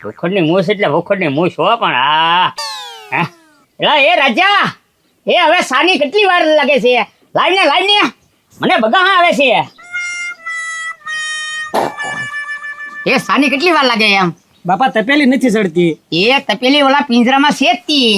ભૂખડની મૂછ એટલે ભૂખડની મૂછ હો પણ હા એલા એ રાજા એ હવે સાની કેટલી વાર લાગે છે લાઈને મને બગા આવે છે એ સાની કેટલી વાર લાગે એમ બાપા તપેલી નથી ચડતી. એ તપેલી ઓલા પિંજરામાં શેકતી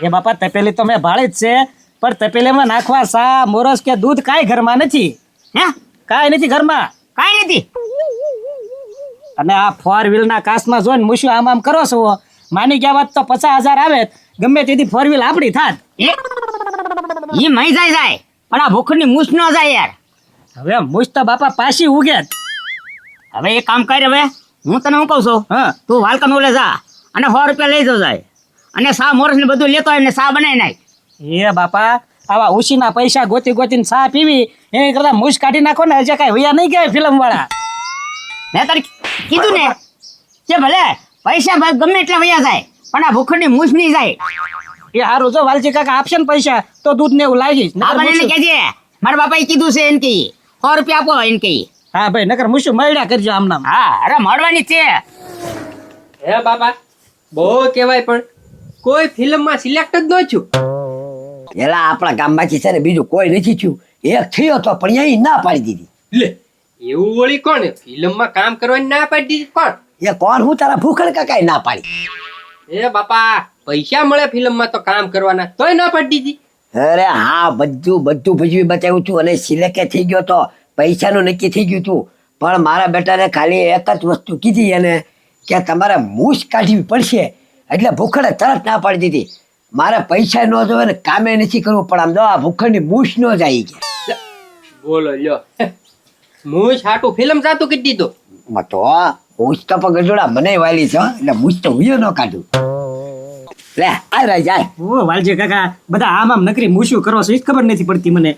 એ બાપા તપેલી તો મેં ભાળી જ છે, પણ તપેલીમાં નાખવા સા મોરસ કે દૂધ કાંઈ ઘરમાં નથી. હે કાંઈ નથી ઘરમાં. કાંઈ નથી. અને આ 4 વ્હીલના કાસમાં જોઈને મૂછું આમ કરો છો, માની ગયા વાત તો 50,000 આવે ગમે તેથી 4 વ્હીલ આપણી થાત. ઈ મઈ જાય પણ આ ભૂખની મૂછ ન જાય યાર. હવે મૂછ તો બાપા પાછી ઉગે. હવે એક કામ કર, હવે હું તને શું કહું છું, હા તું વાલકન ઓલે જા અને 100 રૂપિયા લઈ જો જાય અને સા મોરસ ને બધું લેતો હોય ને સા બનાવી નાખ. એ બાપા આવા ઉશીના પૈસા ગોતીને ચા પીવી એની કરતા મૂછ કાઢી નાખો ને, હજી કઈ વૈયા નહીં કહેવાય ફિલ્મ વાળા. મેં તારે કીધું ને કે ભલે પૈસા ગમે એટલા વૈયા જાય પણ આ ભૂખની મૂછ નહીં જાય. એ હારું, જો વાલજી કાકા આપશે ને પૈસા તો દૂધ ને એવું લાગી. આ બને કહેજે મારા બાપાએ કીધું છે એને કી 100 રૂપિયા આપો એને કી. હા ભાઈ, નકર મૂછું મળ્યા કરજો આમ નામ. હા અરે મળવાની છે. હે બાબા બહુ કહેવાય પણ કોઈ ફિલ્મમાં સિલેક્ટ જ ન છું. એલા આપણા ગામમાંથી છે ને બીજું કોઈ નથી થયું. એક થયો તો પણ અહીં ના પાડી દીધી. લે એવું વળી કોણ ફિલ્મમાં કામ કરવાની ના પાડી દીધી કોણ? એ કોણ? હું તારા ભૂખડ કાકાએ ના પાડી. એ બાપા પૈસા મળે ફિલ્મમાં તો કામ કરવાના તોય ના પાડી દીધી. અરે હા, બધું ભજવી બતાવ્યું તું અને સિલેક્ટ થઈ ગયો તો પૈસાનું નક્કી થઈ ગયું તું. પણ મારા બેટાને ખાલી એક જ વસ્તુ કીધી એને કે તમારે મૂછ કાઢવી પડશે, એટલે ભૂખડે તરત ના પાડી દીધી. મારે પૈસા ન જોવે ને કામે નથી કરવું પણ આમ જો આ ભૂખડની મૂછ ન જાય કે બોલો લ્યો હું છાટું ફિલ્મ જાતું કરી દીધું. તો મૂછ તો પણ ગજોડા મને વાલી છે એટલે મૂછ તો હું ન કાઢું. લે આ રહી જાય. ઓ વાલજી કાકા બધા આમ નકરી મૂછું કરો છો, એ જ ખબર નથી પડતી મને.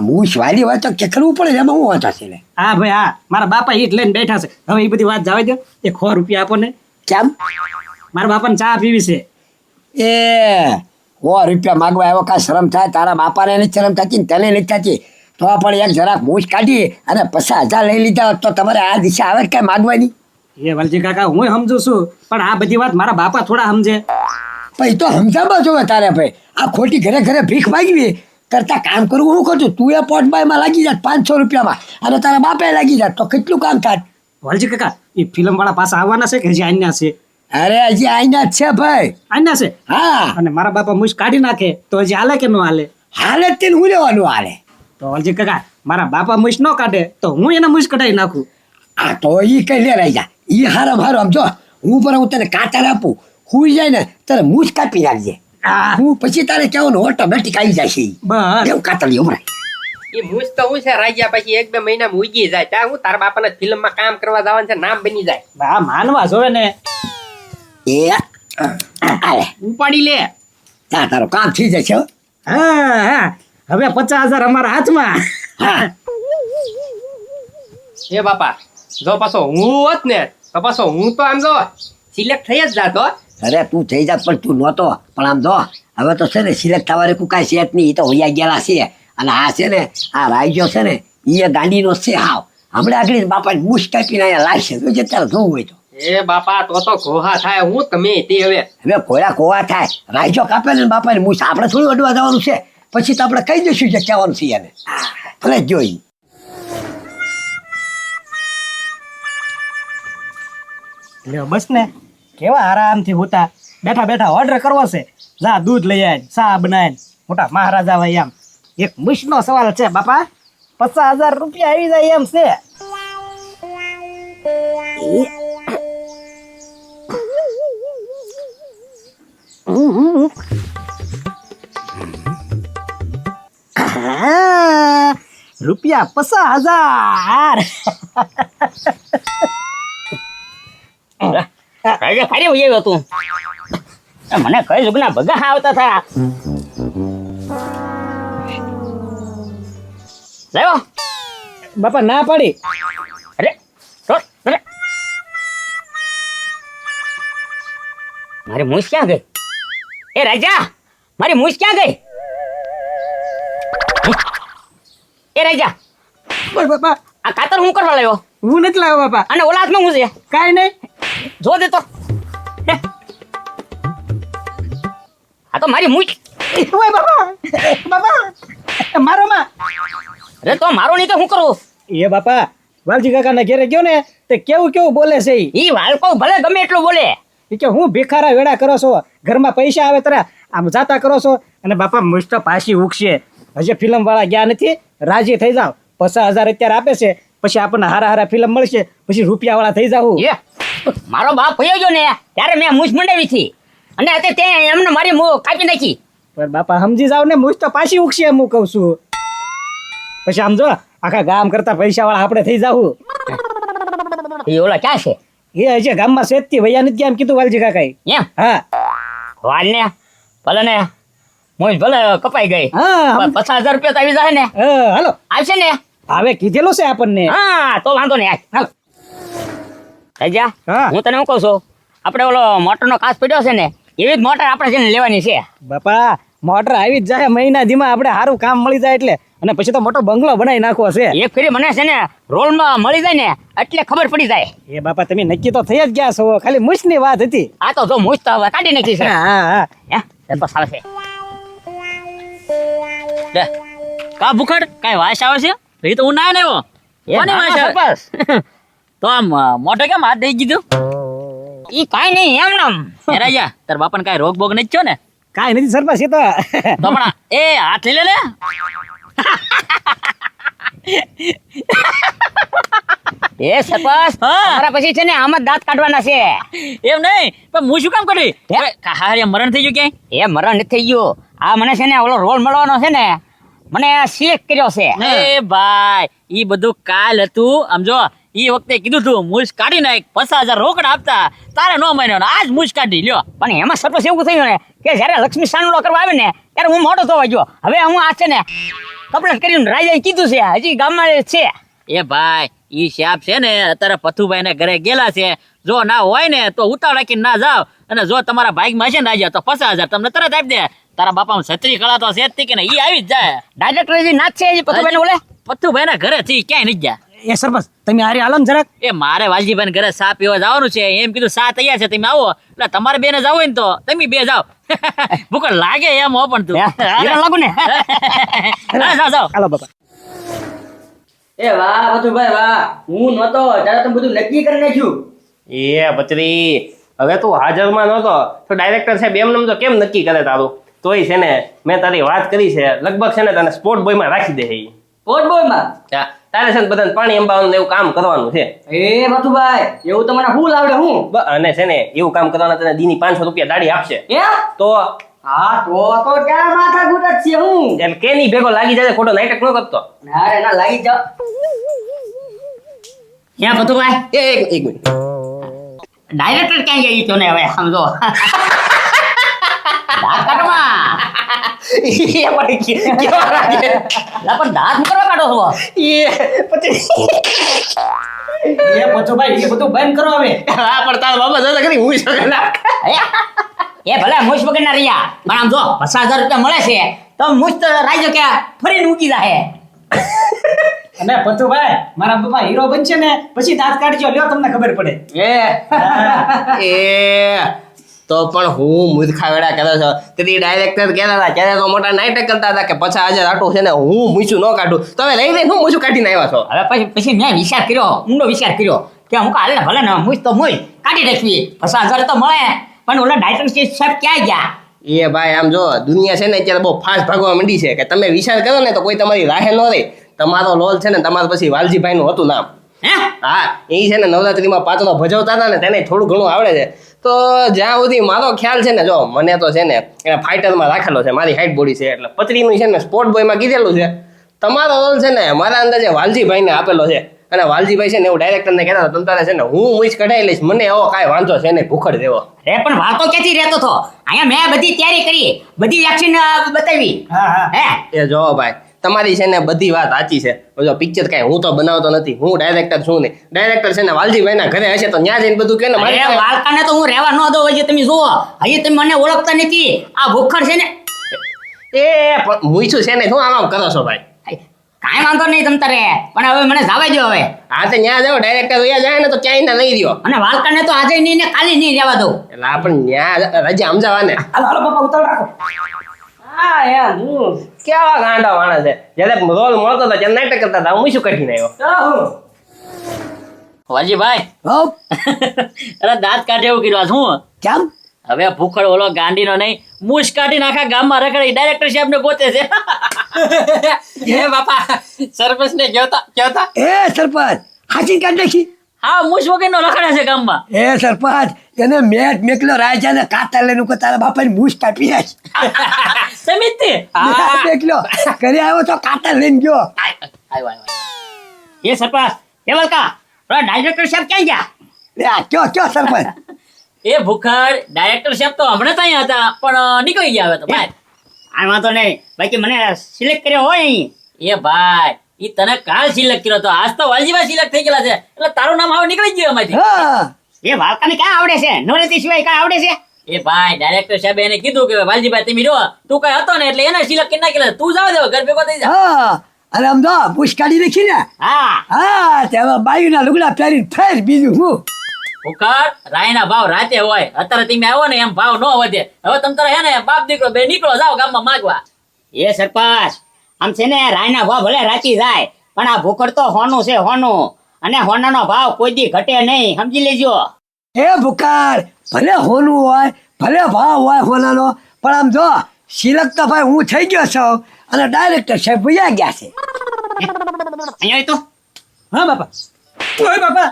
મૂછ વાલી હોય તો કે કરવું પડે, એમાં હું વાંચો છે. હા ભાઈ હા, મારા બાપા ઈટ લઈને બેઠા છે. હવે એ બધી વાત જવા દો. એ 100 રૂપિયા આપો ને. કેમ? મારા બાપાને ચા પીવી છે. એ 100 રૂપિયા માગવા આવ્યો, કાંઈ શરમ થાય? તારા બાપાને નથી શરમ થતી ને તને નથી થતી? તો પણ એક જરાક મૂછ કાઢી અને 50,000 લઈ લીધા હોત તો તમારે આ દિશા આવે કાંઈ માગવાની? એ વાલજી કાકા હું સમજુ છું, પણ આ બધી વાત મારા બાપા થોડા સમજે. પછી તો સમજાવવા જોવે તારે. ભાઈ આ ખોટી ઘરે ઘરે ભીખ માગવી કરતા કામ કરવું હું કરતું. તું એ પોટબાઈમાં લાગી જાત 500 રૂપિયામાં અને તારા બાપે લાગી જાત તો કેટલું કામ થાત? વાલજી કાકા એ ફિલ્મ વાળા પાસે આવવાના છે કે હજી આઈના છે? અરે હજી આઈના જ છે ભાઈ. આઈના છે? હા. અને મારા બાપા મૂછ કાઢી નાખે તો હજી હાલે કે ન હાલે? હાલે જ તેને હું લેવાનું હાલે. તો વાલજી કાકા મારા બાપા મૂછ ન કાઢે તો હું એને મૂછ કઢાવી નાખું. આ તો ઈ કઈ લે રહી જા. ઈ હારામ હારો આમ જો હું તને કાતર આપું, હુઈ જાય ને તારે મૂછ કાપી નાખજે. હું પછી તારે કહેવાનું ઓટોમેટિક આવી જાય છે. બસ એવું કાતર લે ઉમરાય. એ મૂછ તો હું છે રાજા પછી 1-2 મહિનામાં ઉગી જાય ત્યાં હું તારા બાપાને ફિલ્મમાં કામ કરવા જવાનું છે નામ બની જાય. આ માનવા જોવે ને. એ આલે ઉપાડી લે. ત્યાં તારું કામ થઈ જશે હો. હા હા, હવે 50,000 અમારા હાથમાં. હા એ બાપા જો પાછો હું હોત ને તો પાછો હું તો આમ જો સિલેક્ટ થઈ જ જાતો. અરે તું થઈ જાત પણ તું નહોતો. પણ આમ જો હવે તો છે ને સિલેક્ટ થવા રેખું કાંઈ છે જ નહીં. એ તો હોયા ગયેલા છે. અને આ છે ને આ રાઈજો છે ને એ ગાંડીનો છે હાવ. હમણાં આગળ બાપાને મૂછ કાપીને અહીંયા લાવશે જોજે તારે જોવું હોય તો. એ બાપા તો ઘોહા થાય હું તમે તે હવે કોળા કોવા થાય. રાઈજો કાપે ને બાપાને મૂછ આપણે થોડું અડવા જવાનું છે. પછી તો આપણે કહી દઈશું જે કહેવાનું છે એને. ભલે જોઈ લ્યો બસ ને કેવા આરામથી હોતા બેઠા બેઠા ઓર્ડર કરવો છે. જા દૂધ લઈ આય, ચા બનાય, મોટા મહારાજા ભાઈ એમ. એક મુશ્કેલનો સવાલ છે બાપા, 50,000 રૂપિયા આવી જાય એમ છે. રૂપિયા 50,000. રાજા ખાલી હોય એવું હતું. મને કઈ જુગના ભગા આવતા હતા. લાવ્યો બાપા ના પાડી. અરે અરે મારી મૂછ ક્યાં ગઈ? એ રાજા મારી મૂછ ક્યાં ગઈ? એ રાજા બાપા આ કાતર હું કરવા લાવ્યો? હું નથી લાવ્યો બાપા. અને ઓલા હાથમાં હું છે? કાંઈ નહીં. જો દે તો હે. આ તો મારી મૂછ. ઓય બાપા મારો માં અરે તો મારો નહીં તો શું કરું? એ બાપા વાલજી કાકાના ઘેરે ગયો ને તે કેવું કેવું બોલે છે ઈ વાલકો ભલે ગમે એટલું બોલે. ઈ કે હું ભિખારા વેડા કરો છો ઘરમાં પૈસા આવે તરા આમ જાતા કરો છો અને બાપા મુસ્ત પાછી ઉગશે હજી ફિલ્મ વાળા ગયા નથી રાજી થઈ જાવ 50,000 અત્યારે આપે છે પછી આપણને હારા હારા ફિલ્મ મળશે પછી રૂપિયા વાળા થઈ જાવ એ મારો બાપ ભયો ગયો ને ત્યારે મેં મૂછ મંડાવી હતી અને અત્યારે તે એમને મારી કાપી નાખી. પણ બાપા સમજી જાવ ને મુસ્ત પાછી ઉગશે એમ હું કહું છું પછી આમ જો આખા ગામ કરતા પૈસા વાળા આપણે થઈ જાવ એ ઓલા ક્યાં છે એ હજી ગામમાં શેતથી વૈયા નથી ગયા એમ કીધું વાલજી કાકાએ એમ? હા વાલ ને ભલે ને મૂછ ભલે કપાઈ ગઈ હા 50,000 રૂપિયા તો આવી જાય ને હાલો આવશે ને? હવે કીધેલું છે આપણને હા તો વાંધો નહીં. હાલો રાજા હા. હું તને શું કહું છું આપણે ઓલો મોટરનો કાચ પડ્યો છે ને એવી જ મોટર આપણે છે ને લેવાની છે. બાપા મોટર આવી જ જાય મહિના ધીમા આપણે સારું કામ મળી જાય એટલે અને પછી તો મોટો બંગલો બનાવી નાખવો છે એક ફેરી મને છે ને રોલમાં મળી જાય ને એટલે ખબર પડી જાય. એ બાપા તમે નક્કી તો થઈ જ ગયા છો ખાલી મુશની વાત હતી આ તો જો મૂછ તો હવે કાઢી નાખી છે. હા હા હે એ તો સારું છે. લે કા ભૂખડ કાંઈ વાસ આવે છે એ તો હું ના આવ્યો એ કોની નાનો વાસ આવે? સરપંચ. તો આમ મોઢે કેમ હાથ દઈ દીધું ઈ કાંઈ નહીં એમ નામ. એ રાજા તાર બાપાને કાંઈ રોગ બોગ નથી થયો ને? કાંઈ નથી સરપંચ એ તો તો પણ એ હાથ લઈ લે એ સરપંચ મારા પછી છે ને આમ જ દાંત કાઢવાના છે. એમ નહીં પણ હું શું કામ કરી હારે મરણ થઈ ગયું ક્યાંય? એ મરણ નથી થઈ ગયું. આ મને છે ને ઓલો રોલ મળવાનો છે ને મને સિલેક્ટ કર્યો છે. એ ભાઈ ઈ બધું કાલ હતું આમ જો ઈ વખતે કીધું તું મૂછ કાઢી નાખ 50,000 રોકડા આપતા તારે નો માન્યો ને આજ મૂછ કાઢી લ્યો. પણ એમાં સરપંચ એવું થયું ને કે જયારે લક્ષ્મી સાનુલો કરવા આવે ને ત્યારે હું મોટો થવા ગયો. હવે હું આ છે ને કપડે કરીને રાજાએ કીધું છે હજી ગામમાં છે. એ ભાઈ ઈ શાપ છે ને અત્યારે પથુભાઈ ને ઘરે ગયેલા છે જો ના હોય ને તો ઉતાવળ રાખીને ના જાવ અને જો તમારા ભાગમાં છે ને રાજા તો 50,000 તમને તરત આપી દે. તારા બાપા છત્રી કળા તો છે જ તે કે ને ઈ આવી જ જાય. ડાયરેક્ટર હજી નાચ છે હજી પતુભાઈ ઓલે પથુભાઈ ના ઘરે થી ક્યાંય નથી ગયા. એ સરપંચ તમે હારે હાલો ને જરાક એ મારે વાલજીભાઈ ઘરે સા પીવા જવાનું છે એમ કીધું સા તૈયાર છે તમે આવો એટલે તમારે બેને જાવ હોય ને તો તમે બે જાવ ભૂખ લાગે એમ હો પણ તું હીરા લાગુ ને જાવ જાવ. હાલો બાપા એ વાહ પથુભાઈ વાહ હું નતો ત્યારે તમે બધું નક્કી કરી નાખ્યું. એ બચરી હવે તું હાજરમાં નહોતો તો ડાયરેક્ટર સાહેબ એમ નમ તો કેમ નક્કી કરે તારું? તોય છે ને મેં તારી વાત કરી છે લગભગ છે ને તને સ્પોર્ટ બોયમાં રાખી દે. પોટ બોય માં હા, તારે છે ને બધાને પાણી અંબાવાનું ને એવું કામ કરવાનું છે. એ પથુભાઈ એવું તમને શું લાવડે હું અને છે ને એવું કામ કરવાના તને દીની 500 રૂપિયા દાડી આપશે. એમ તો હા તો ક્યાં માથા ગુટ છે હું એટલે કેની ભેગો લાગી જાય ખોટો નાટક ન કરતો. ના રે ના લાગી જાવ. ક્યાં પતુભાઈ એક મિનિટ ડાયરેક્ટર ક્યાં ગઈ તો ને હવે સમજો દાંત કાઢવા એ પણ કેવા લાગે? લા પણ દાંત હું કરવા કાઢો છો? એ પછી એ પછો ભાઈ એ બધું બંધ કરો હવે હા પણ તારા બાબા જોતા ખરી હું શકે ના. એ ભલે મૂછ વગરના રહ્યા પણ આમ જો 50,000 રૂપિયા મળે છે તો મૂછ તો રાજો કે ફરીને મૂકી જાય. અને પથુભાઈ મારા બાપા હીરો બનશે ને પછી દાંત કાઢજો લ્યો તમને ખબર પડે એ તો પણ હું મૂર્ખા વેડા કરો છો તેથી ડાયરેક્ટર કહેતા હતા ત્યારે તો મોટા નાટક કરતા હતા કે 50,000 આટું છે ને હું મૂછું ન કાઢું તો હવે લઈ લઈને હું મૂછું કાઢીને આવ્યા છો. હવે પછી મેં વિચાર કર્યો ઊંડો વિચાર કર્યો કે હું કાલે ભલે ને મૂછ તો મૂછ કાઢી નાખવી 50,000 તો મળે પણ ઓલા ડાયરેક્ટર સાહેબ ક્યાં ગયા? એ ભાઈ આમ જો દુનિયા છે ને અત્યારે બહુ ફાસ્ટ ભાગવા માંડી છે કે તમે વિચાર કરો ને તો કોઈ તમારી રાહે ન રહે. તમારો લોલ છે ને તમારે પછી વાલજીભાઈ નું હતું નામ. હે હા એ છે ને નવરાત્રીમાં પાત્રો ભજવતા હતા ને તેને થોડું ઘણું આવડે છે. તો જ્યાં સુધી મારો ખ્યાલ છે ને જો મને તો છે ને એને ફાઇટરમાં રાખેલો છે મારી હાઈટ બોડી છે એટલે પતરીનું છે ને સ્પોર્ટ બોયમાં કીધેલું છે. તમારો રોલ છે ને મારા અંદાજે વાલજીભાઈને આપેલો છે અને વાલજીભાઈ છે ને એવું ડાયરેક્ટરને કહેતા હતા તમારે છે ને હું મૂછ કઢાઈ લઈશ મને એવો કાંઈ વાંધો છે ને ભૂખડ દેવો. રે પણ વાતો ક્યાંથી રહેતો હતો? અહીંયા મેં બધી તૈયારી કરી બધી એક્શન બતાવી. હા હા હે એ જો ભાઈ તમારી છે ને બધી વાત સાચી છે. જો પિક્ચર કાંઈ હું તો બનાવતો નથી હું ડાયરેક્ટર છું નહીં. ડાયરેક્ટર છે ને વાલજીભાઈના ઘરે હશે તો ત્યાં જઈને બધું કે ને મારે અરે વાલકાને તો હું રહેવા ન દઉં. હજી તમે જુઓ હજી તમે મને ઓળખતા નથી. આ ભૂખડ છે ને એ પણ મૂછું છે ને શું આમ આમ કરો છો ભાઈ? કાંઈ વાંધો નહીં તમ તારે, પણ હવે મને જવા દો હવે. હા તો ત્યાં જાઓ ડાયરેક્ટર વયા જાય ને તો ક્યાંય ના લઈ દ્યો. અને વાલકાને તો આજે નહીં ને કાલે નહીં રહેવા દઉં. એટલે આપણે ત્યાં રજા સમજાવવા ને. હાલો હાલો બાપા ઉતાવળ રાખો. હા યાર હું કેવા ગાંડા માણસ છે. જ્યારે રોલ મળતો હતો ત્યારે નાટક કરતા હતા, હું શું કરીને આવ્યો. ચાલો હું. વાલજીભાઈ હો અરે દાંત કાઢે એવું કર્યું શું કેમ હવે ભૂખડ ઓલો ગાંડીનો નહીં મૂછ કાઢીને આખા ગામમાં રખડી ડાયરેક્ટર સાહેબ ને ગોતે છે એ બાપા સરપંચ ને કહેતા એ સરપંચ હાચી કાઢ નાખી હા મૂછ વગરનો રખડે છે ગામમાં એ સરપંચ એને મેટ મેકલો રાજાને કાતા લઈને કો તારા બાપાની મૂછ કાપી આજ સમિતિ મેકલો ઘરે આવ્યો તો કાતા લઈને ગયો એ સરપંચ એ વાલકા ડાયરેક્ટર સાહેબ ક્યાં ગયા? લે આ કયો સરપંચ એ ભૂખડ ડાયરેક્ટર સાહેબ તો હમણાં ત્યાં હતા પણ નીકળી ગયા હવે તો ભાઈ આ વાંધો નહીં, બાકી મને સિલેક્ટ કર્યો હોય અહીં. એ ભાઈ ઈ તને કાલ સિલેક્ટ કર્યો તો આજ તો વાલજીભાઈ સિલેક્ટ થઈ ગયેલા છે એટલે તારું નામ હવે નીકળી ગયું એમાંથી હા એ વાલકાને ક્યાં આવડે છે? નવરાત્રી સિવાય ક્યાં આવડે છે? એ ભાઈ ડાયરેક્ટર સાહેબ એને કીધું કે વાલજીભાઈ તમે જો તું કઈ હતો ને એટલે એને સિલેક્ટ કરી નાખેલા તું જાવ દે ઘર ભેગો થઈ જા હા અને આમ તો મૂછ કાઢી નાખી ને હા હા તેમાં બાયુના લુગડા પહેરીને ફેર બીજું હું ભૂખડ રાયના ભાવ રાતે હોય અત્યારે તમે આવો ને એમ ભાવ ન વધે હવે તમે તારે હે ને બાપ દીકરો બે નીકળો જાઓ ગામમાં માગવા એ સરપંચ આમ છે ને રાયના ભાવ ભલે રાચી જાય પણ આ ભૂખડ તો હોનું છે હોનું, અને હોનાનો ભાવ કોઈ દી ઘટે નહીં, સમજી લેજો. એ ભૂકાર ભલે હોનું હોય ભલે ભાવ હોય હોનાનો પણ આમ જો સિલેક્ટ તો ભાઈ હું થઈ ગયો છું અને ડાયરેક્ટર સાહેબ ભૂયા ગયા છે અહીંયા તો હા બાપા ઓય બાપા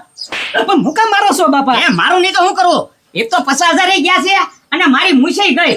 પણ મુકા મારો છો બાપા? એ મારું નહીં તો હું કરું? એક તો 50,000 ગયા છે અને મારી મૂછે ગઈ.